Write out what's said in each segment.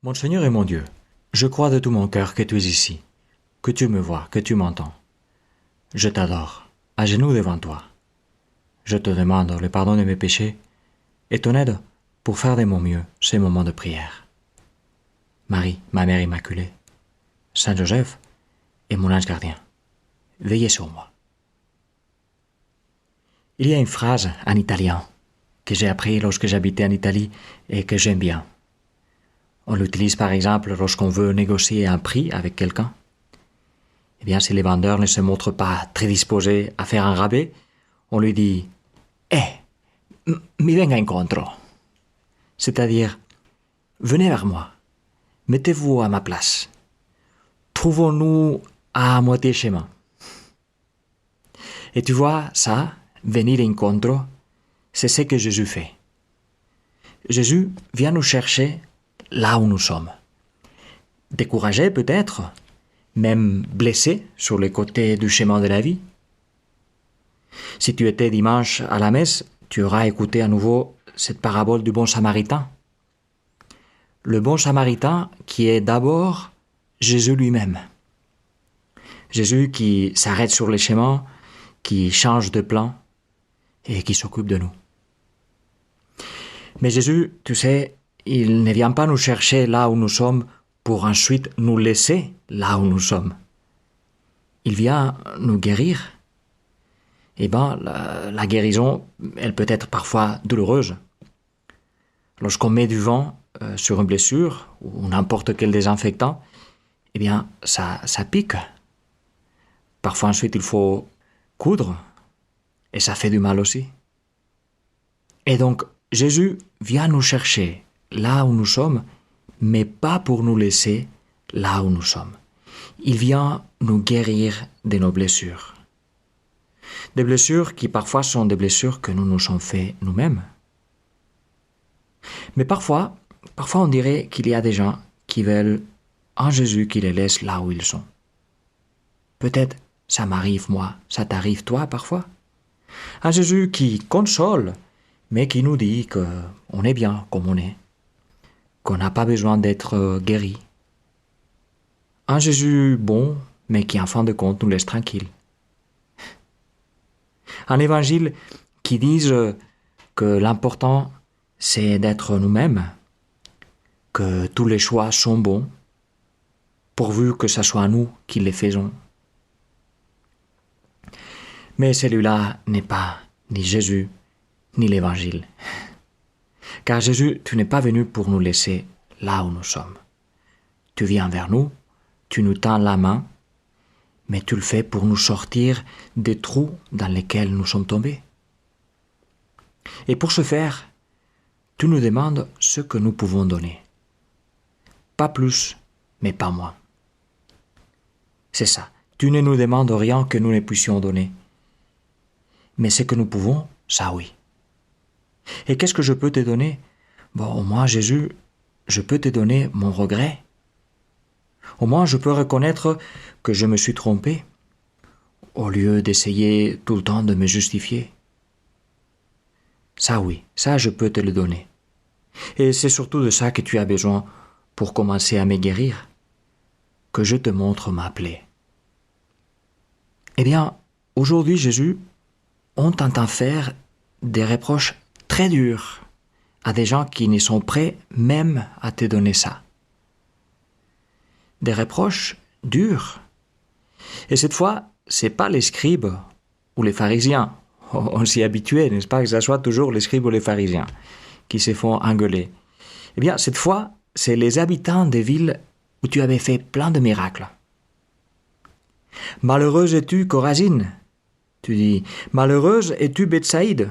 Mon Seigneur et mon Dieu, je crois de tout mon cœur que tu es ici, que tu me vois, que tu m'entends. Je t'adore, à genoux devant toi. Je te demande le pardon de mes péchés et ton aide pour faire de mon mieux ces moments de prière. Marie, ma mère immaculée, Saint Joseph et mon ange gardien, veillez sur moi. Il y a une phrase en italien que j'ai appris lorsque j'habitais en Italie et que j'aime bien. On l'utilise par exemple lorsqu'on veut négocier un prix avec quelqu'un. Eh bien, si les vendeurs ne se montrent pas très disposés à faire un rabais, on lui dit « mi venga incontro », c'est-à-dire « venez vers moi, mettez-vous à ma place, trouvons-nous à moitié chemin ». Et tu vois, ça, venir incontro, c'est ce que Jésus fait. Jésus vient nous chercher là où nous sommes. Découragés peut-être, même blessés sur les côtés du chemin de la vie. Si tu étais dimanche à la messe, tu auras écouté à nouveau cette parabole du bon samaritain. Le bon samaritain qui est d'abord Jésus lui-même. Jésus qui s'arrête sur les chemins, qui change de plan et qui s'occupe de nous. Mais Jésus, tu sais, il ne vient pas nous chercher là où nous sommes pour ensuite nous laisser là où nous sommes. Il vient nous guérir. Eh bien, la guérison, elle peut être parfois douloureuse. Lorsqu'on met du vent sur une blessure ou n'importe quel désinfectant, eh bien, ça pique. Parfois ensuite, il faut coudre et ça fait du mal aussi. Et donc, Jésus vient nous chercher là où nous sommes, mais pas pour nous laisser là où nous sommes. Il vient nous guérir de nos blessures. Des blessures qui parfois sont des blessures que nous nous sommes fait nous-mêmes. Mais parfois on dirait qu'il y a des gens qui veulent un Jésus qui les laisse là où ils sont. Peut-être ça m'arrive moi, ça t'arrive toi parfois. Un Jésus qui console, mais qui nous dit qu'on est bien comme on est, qu'on n'a pas besoin d'être guéri. Un Jésus bon, mais qui en fin de compte nous laisse tranquilles. Un évangile qui dise que l'important c'est d'être nous-mêmes, que tous les choix sont bons, pourvu que ce soit nous qui les faisons. Mais celui-là n'est pas ni Jésus, ni l'Évangile. Car Jésus, tu n'es pas venu pour nous laisser là où nous sommes. Tu viens vers nous, tu nous tends la main, mais tu le fais pour nous sortir des trous dans lesquels nous sommes tombés. Et pour ce faire, tu nous demandes ce que nous pouvons donner. Pas plus, mais pas moins. C'est ça. Tu ne nous demandes rien que nous ne puissions donner. Mais ce que nous pouvons, ça oui. Et qu'est-ce que je peux te donner? Bon, au moins, Jésus, je peux te donner mon regret. Au moins, je peux reconnaître que je me suis trompé, au lieu d'essayer tout le temps de me justifier. Ça oui, ça je peux te le donner. Et c'est surtout de ça que tu as besoin pour commencer à me guérir, que je te montre ma plaie. Eh bien, aujourd'hui, Jésus, on t'entend faire des reproches très durs à des gens qui ne sont prêts même à te donner ça. Des reproches durs. Et cette fois, c'est pas les scribes ou les pharisiens. On s'y est habitué, n'est-ce pas, que ce soit toujours les scribes ou les pharisiens qui se font engueuler. Eh bien, cette fois, c'est les habitants des villes où tu avais fait plein de miracles. Malheureuse es-tu, Chorazine, tu dis, malheureuse es-tu, Bethsaïde,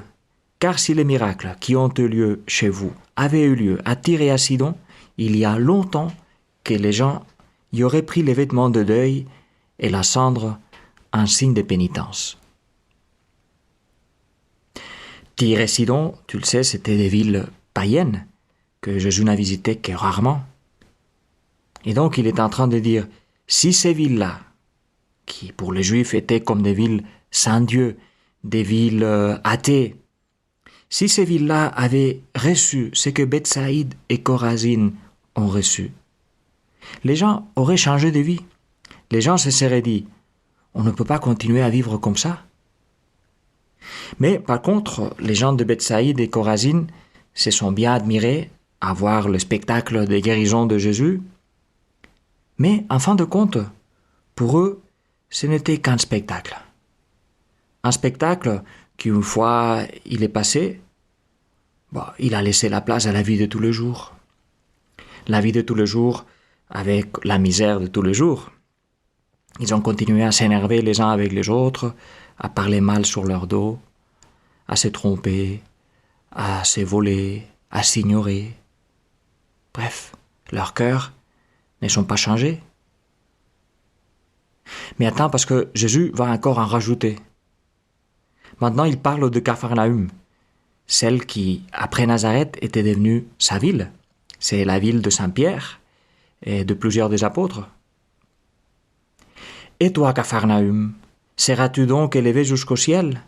car si les miracles qui ont eu lieu chez vous avaient eu lieu à Tyr et à Sidon, il y a longtemps que les gens y auraient pris les vêtements de deuil et la cendre en signe de pénitence. Tyr et Sidon, tu le sais, c'était des villes païennes que Jésus n'a visitées que rarement. Et donc il est en train de dire, si ces villes-là, qui pour les Juifs étaient comme des villes sans Dieu, des villes athées, si ces villes-là avaient reçu ce que Bethsaïde et Chorazine ont reçu, les gens auraient changé de vie. Les gens se seraient dit, on ne peut pas continuer à vivre comme ça. Mais par contre, les gens de Bethsaïde et Chorazine se sont bien admirés à voir le spectacle des guérisons de Jésus. Mais en fin de compte, pour eux, ce n'était qu'un spectacle. Un spectacle qui, une fois il est passé, il a laissé la place à la vie de tous les jours. La vie de tous les jours avec la misère de tous les jours. Ils ont continué à s'énerver les uns avec les autres, à parler mal sur leur dos, à se tromper, à se voler, à s'ignorer. Bref, leurs cœurs ne sont pas changés. Mais attends, parce que Jésus va encore en rajouter. Maintenant, il parle de Capharnaüm, celle qui, après Nazareth, était devenue sa ville. C'est la ville de Saint-Pierre et de plusieurs des apôtres. Et toi, Capharnaüm, seras-tu donc élevé jusqu'au ciel?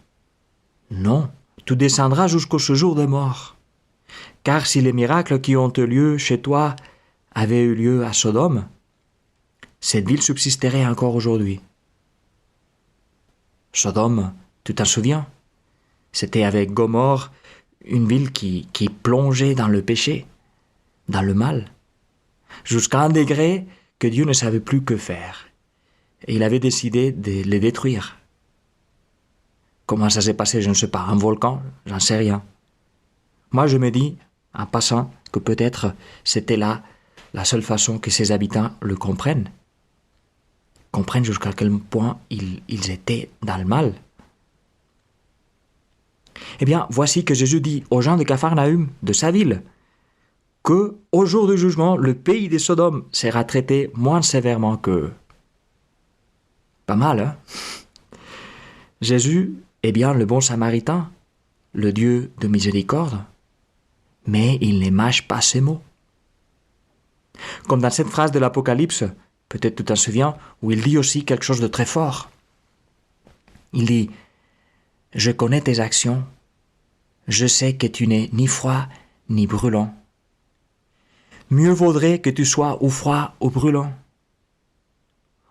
Non, tu descendras jusqu'au séjour des morts. Car si les miracles qui ont eu lieu chez toi avaient eu lieu à Sodome, cette ville subsisterait encore aujourd'hui. Sodome, tu t'en souviens? C'était avec Gomorrhe, une ville qui plongeait dans le péché, dans le mal, jusqu'à un degré que Dieu ne savait plus que faire. Et il avait décidé de les détruire. Comment ça s'est passé, je ne sais pas. Un volcan, j'en sais rien. Moi, je me dis, en passant, que peut-être c'était là la seule façon que ses habitants le comprennent. Comprennent jusqu'à quel point ils étaient dans le mal. Eh bien, voici que Jésus dit aux gens de Capharnaüm, de sa ville, que au jour du jugement, le pays des Sodomes sera traité moins sévèrement qu'eux. Pas mal, hein? Jésus est bien le bon samaritain, le Dieu de miséricorde, mais il ne mâche pas ses mots. Comme dans cette phrase de l'Apocalypse, peut-être tu t'en souviens, où il dit aussi quelque chose de très fort. Il dit « Je connais tes actions, je sais que tu n'es ni froid ni brûlant. Mieux vaudrait que tu sois ou froid ou brûlant.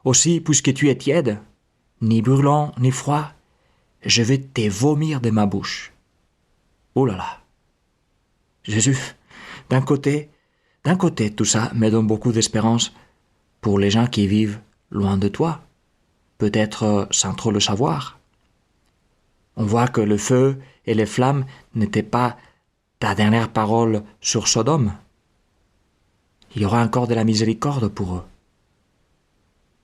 Aussi, puisque tu es tiède, ni brûlant ni froid, je vais te vomir de ma bouche. » Oh là là! Jésus, d'un côté, tout ça me donne beaucoup d'espérance pour les gens qui vivent loin de toi, peut-être sans trop le savoir. On voit que le feu et les flammes n'étaient pas ta dernière parole sur Sodome. Il y aura encore de la miséricorde pour eux.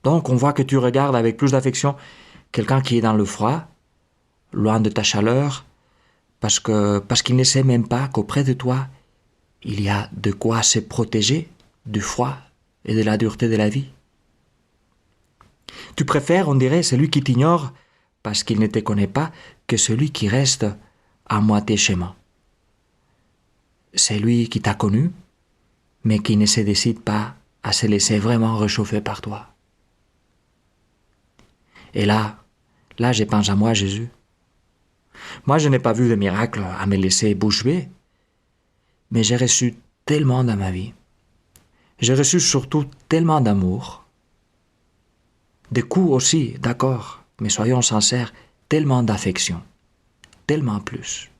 Donc on voit que tu regardes avec plus d'affection quelqu'un qui est dans le froid, loin de ta chaleur, parce qu'il ne sait même pas qu'auprès de toi, il y a de quoi se protéger du froid et de la dureté de la vie. Tu préfères, on dirait, celui qui t'ignore parce qu'il ne te connaît pas que celui qui reste à moitié chemin. C'est lui qui t'a connu, mais qui ne se décide pas à se laisser vraiment réchauffer par toi. Et là, je pense à moi, Jésus. Moi, je n'ai pas vu de miracle à me laisser bouche bée, mais j'ai reçu tellement dans ma vie. J'ai reçu surtout tellement d'amour. Des coups aussi, d'accord, mais soyons sincères, tellement d'affection, tellement plus.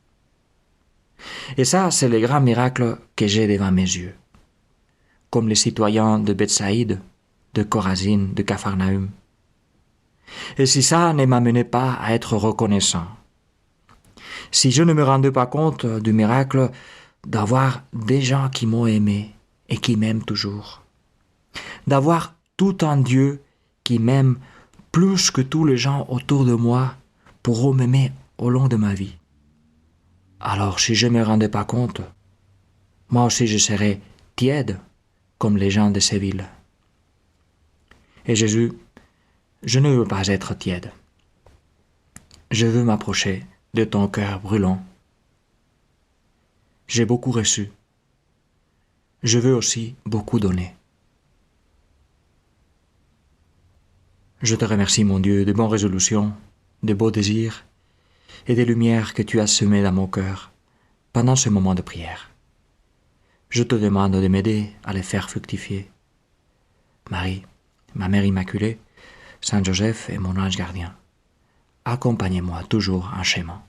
Et ça, c'est le grand miracle que j'ai devant mes yeux. Comme les citoyens de Bethsaïde, de Chorazine, de Capharnaüm. Et si ça ne m'amenait pas à être reconnaissant, si je ne me rendais pas compte du miracle d'avoir des gens qui m'ont aimé et qui m'aiment toujours, d'avoir tout un Dieu qui m'aime plus que tous les gens autour de moi pourront m'aimer au long de ma vie. Alors si je ne me rendais pas compte, moi aussi je serais tiède comme les gens de ces villes. Et Jésus, je ne veux pas être tiède. Je veux m'approcher de ton cœur brûlant. J'ai beaucoup reçu. Je veux aussi beaucoup donner. Je te remercie, mon Dieu, de bonnes résolutions, de beaux désirs et des lumières que tu as semées dans mon cœur pendant ce moment de prière. Je te demande de m'aider à les faire fructifier. Marie, ma Mère Immaculée, Saint Joseph et mon ange gardien, accompagnez-moi toujours en chemin.